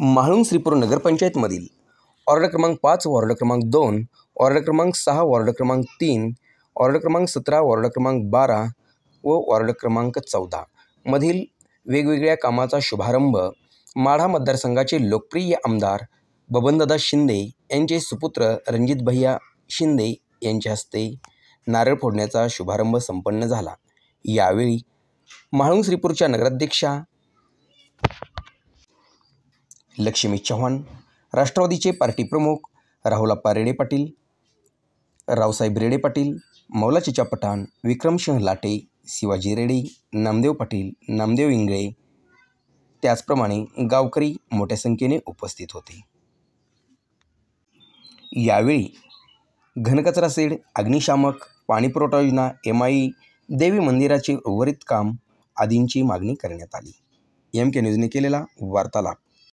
म्हाळुंग Shripur नगरपंचायतमधील ward क्रमांक 5, ward क्रमांक 2, ward क्रमांक 6, वॉर्ड क्रमांक 3, वॉर्ड क्रमांक 17, वॉर्ड क्रमांक 12 व वॉर्ड क्रमांक 14 मधील वेगवेगळ्या कामाचा शुभारंभ माढा मतदारसंघाचे लोकप्रिय आमदार बबनदादा शिंदे यांचे सुपुत्र रणजित भैया शिंदे यांच्या हस्ते नारळ फोडण्याचा शुभारंभ संपन्न झाला। यावेळी म्हाळुंग श्रीपूरच्या नगराध्यक्षा लक्ष्मी चव्हाण, राष्ट्रवादीचे पार्टी प्रमुख राहुलप्पा रेडे पाटील, रावसाहेब रेडे पाटील, मौला चिचा पठाण, विक्रमसिंह लाटे, शिवाजी रेडे, नामदेव पाटील, नामदेव इंगळे त्याचप्रमाणे गावकरी मोठ्या संख्येने उपस्थित होते। यावेळी घनकचरा शेड, अग्निशामक, पाणीपुरवठा योजना, MIE, देवी मंदिराचे उर्वरित काम आदींची मागणी करण्यात आली। MK न्यूजने केलेला वार्तालाप।